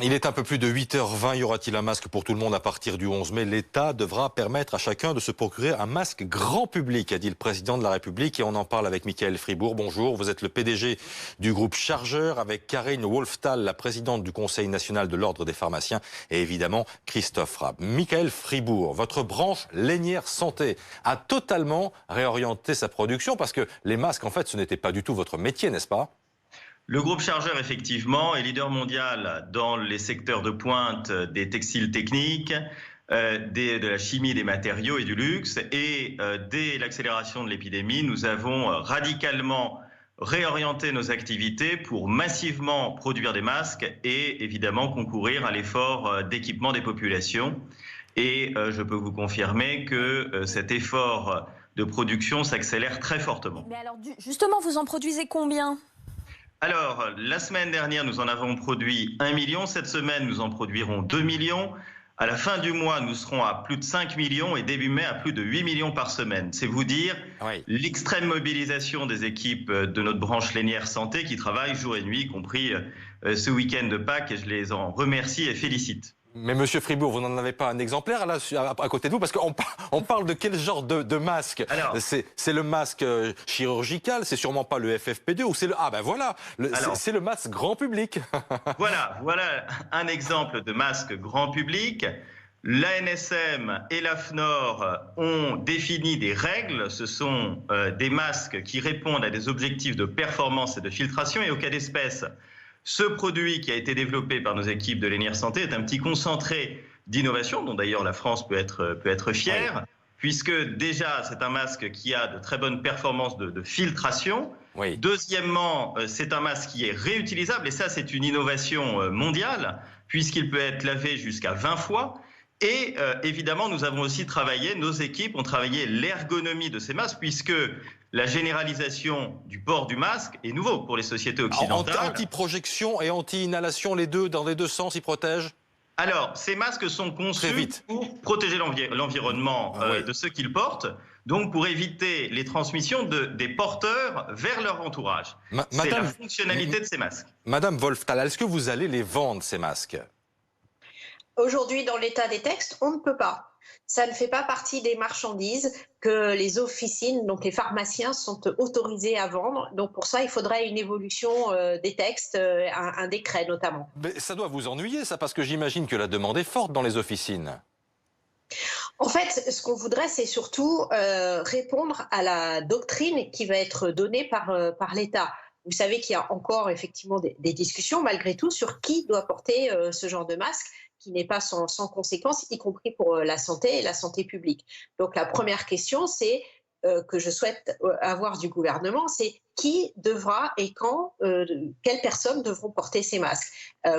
Il est un peu plus de 8h20. Y aura-t-il un masque pour tout le monde à partir du 11 mai? L'État devra permettre à chacun de se procurer un masque grand public, a dit le président de la République. Et on en parle avec Michael Fribourg. Bonjour, vous êtes le PDG du groupe Chargeur, avec Karine Wolfthal, la présidente du Conseil national de l'Ordre des pharmaciens, et évidemment Christophe Rapp. Michael Fribourg, votre branche Lénière Santé a totalement réorienté sa production parce que les masques, en fait, ce n'était pas du tout votre métier, n'est-ce pas? Le groupe Chargeur, effectivement, est leader mondial dans les secteurs de pointe des textiles techniques, de la chimie, des matériaux et du luxe. Et dès l'accélération de l'épidémie, nous avons radicalement réorienté nos activités pour massivement produire des masques et évidemment concourir à l'effort d'équipement des populations. Et je peux vous confirmer que cet effort de production s'accélère très fortement. Mais alors, justement, vous en produisez combien ? Alors, la semaine dernière, nous en avons produit 1 million. Cette semaine, nous en produirons 2 millions. À la fin du mois, nous serons à plus de 5 millions et début mai à plus de 8 millions par semaine. C'est vous dire l'extrême mobilisation des équipes de notre branche Lénière Santé qui travaillent jour et nuit, y compris ce week-end de Pâques, et je les en remercie et félicite. Mais Monsieur Fribourg, vous n'en avez pas un exemplaire là à côté de vous? Parce qu'on parle de quel genre de masque? C'est le masque chirurgical, c'est sûrement pas le FFP2 ou c'est le... Ah ben voilà, c'est le masque grand public. Voilà un exemple de masque grand public. L'ANSM et l'AFNOR ont défini des règles. Ce sont des masques qui répondent à des objectifs de performance et de filtration. Et au cas d'espèce, ce produit qui a été développé par nos équipes de Lénière Santé est un petit concentré d'innovation, dont d'ailleurs la France peut être fière, puisque déjà c'est un masque qui a de très bonnes performances de filtration. Deuxièmement, c'est un masque qui est réutilisable, et ça c'est une innovation mondiale, puisqu'il peut être lavé jusqu'à 20 fois. Et évidemment, nous avons aussi travaillé, nos équipes ont travaillé l'ergonomie de ces masques, puisque la généralisation du port du masque est nouveau pour les sociétés occidentales. Anti-projection et anti-inhalation, les deux, dans les deux sens, ils protègent? Alors, ces masques sont conçus pour protéger l'environnement de ceux qui le portent, donc pour éviter les transmissions des porteurs vers leur entourage. C'est la fonctionnalité de ces masques. Madame Wolfthal, est-ce que vous allez les vendre, ces masques? Aujourd'hui, dans l'état des textes, on ne peut pas. Ça ne fait pas partie des marchandises que les officines, donc les pharmaciens, sont autorisés à vendre. Donc pour ça, il faudrait une évolution des textes, un décret notamment. Mais ça doit vous ennuyer, ça, parce que j'imagine que la demande est forte dans les officines. En fait, ce qu'on voudrait, c'est surtout répondre à la doctrine qui va être donnée par l'État. Vous savez qu'il y a encore effectivement des discussions, malgré tout, sur qui doit porter ce genre de masque, qui n'est pas sans conséquence, y compris pour la santé et la santé publique. Donc la première question, c'est que je souhaite avoir du gouvernement, c'est qui devra et quand, quelles personnes devront porter ces masques,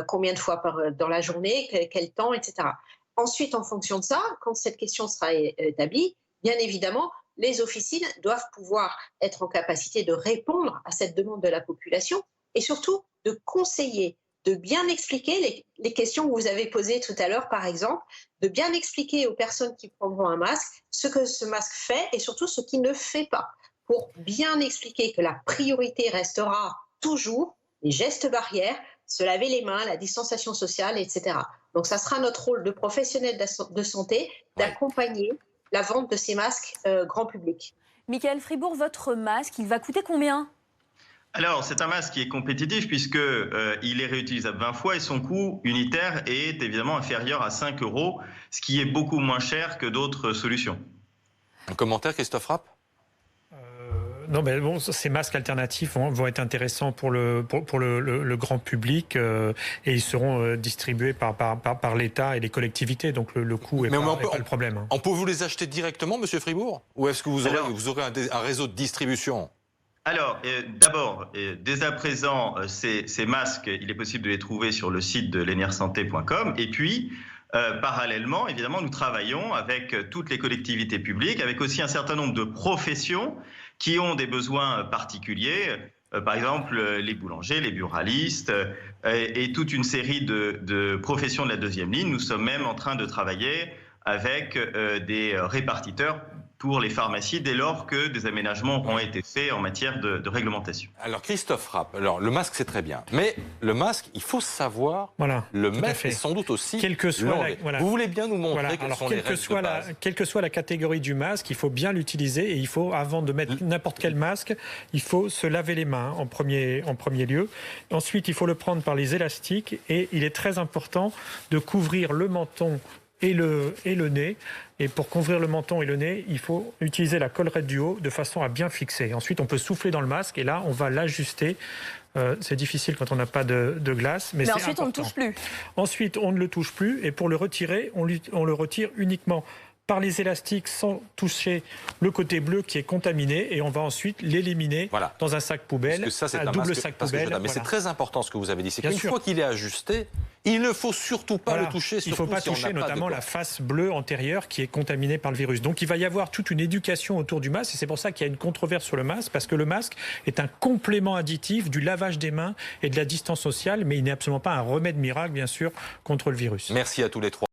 combien de fois dans la journée, quel temps, etc. Ensuite, en fonction de ça, quand cette question sera établie, bien évidemment, les officines doivent pouvoir être en capacité de répondre à cette demande de la population et surtout de conseiller, de bien expliquer les questions que vous avez posées tout à l'heure, par exemple, de bien expliquer aux personnes qui prendront un masque ce que ce masque fait et surtout ce qu'il ne fait pas, pour bien expliquer que la priorité restera toujours les gestes barrières, se laver les mains, la distanciation sociale, etc. Donc ça sera notre rôle de professionnels de santé d'accompagner la vente de ces masques grand public. Michael Fribourg, votre masque, il va coûter combien ? Alors, c'est un masque qui est compétitif puisqu'il est réutilisable 20 fois et son coût unitaire est évidemment inférieur à 5 €, ce qui est beaucoup moins cher que d'autres solutions. Un commentaire, Christophe Rapp ? Non, mais bon, ces masques alternatifs vont être intéressants pour le grand public et ils seront distribués par l'État et les collectivités. Donc le coût n'est pas le problème. On peut vous les acheter directement, Monsieur Fribourg ? Ou est-ce que vous aurez un réseau de distribution ? Alors, d'abord, dès à présent, ces masques, il est possible de les trouver sur le site de leniersanté.com. Et puis, parallèlement, évidemment, nous travaillons avec toutes les collectivités publiques, avec aussi un certain nombre de professions qui ont des besoins particuliers. Par exemple, les boulangers, les buralistes et toute une série de professions de la deuxième ligne. Nous sommes même en train de travailler avec des répartiteurs pour les pharmacies dès lors que des aménagements auront été faits en matière de réglementation. Alors Christophe Rapp, alors le masque c'est très bien, mais le masque, il faut savoir le mettre et sans doute aussi l'enlever. Vous voulez bien nous montrer quelles sont les règles de base? Quelle que soit la catégorie du masque, il faut bien l'utiliser et il faut, avant de mettre n'importe quel masque, il faut se laver les mains en premier lieu. Ensuite, il faut le prendre par les élastiques et il est très important de couvrir le menton et le nez. Et pour couvrir le menton et le nez, il faut utiliser la collerette du haut de façon à bien fixer. Ensuite, on peut souffler dans le masque et là, on va l'ajuster. C'est difficile quand on n'a pas de glace, mais c'est ensuite, important. On ne touche plus. Ensuite, on ne le touche plus. Et pour le retirer, on le retire uniquement par les élastiques sans toucher le côté bleu qui est contaminé et on va ensuite l'éliminer dans un sac poubelle, un double sac poubelle. Mais c'est très important ce que vous avez dit, c'est qu'une fois qu'il est ajusté, il ne faut surtout pas le toucher. Il ne faut pas toucher notamment la face bleue antérieure qui est contaminée par le virus. Donc il va y avoir toute une éducation autour du masque et c'est pour ça qu'il y a une controverse sur le masque parce que le masque est un complément additif du lavage des mains et de la distance sociale, mais il n'est absolument pas un remède miracle bien sûr contre le virus. Merci à tous les trois.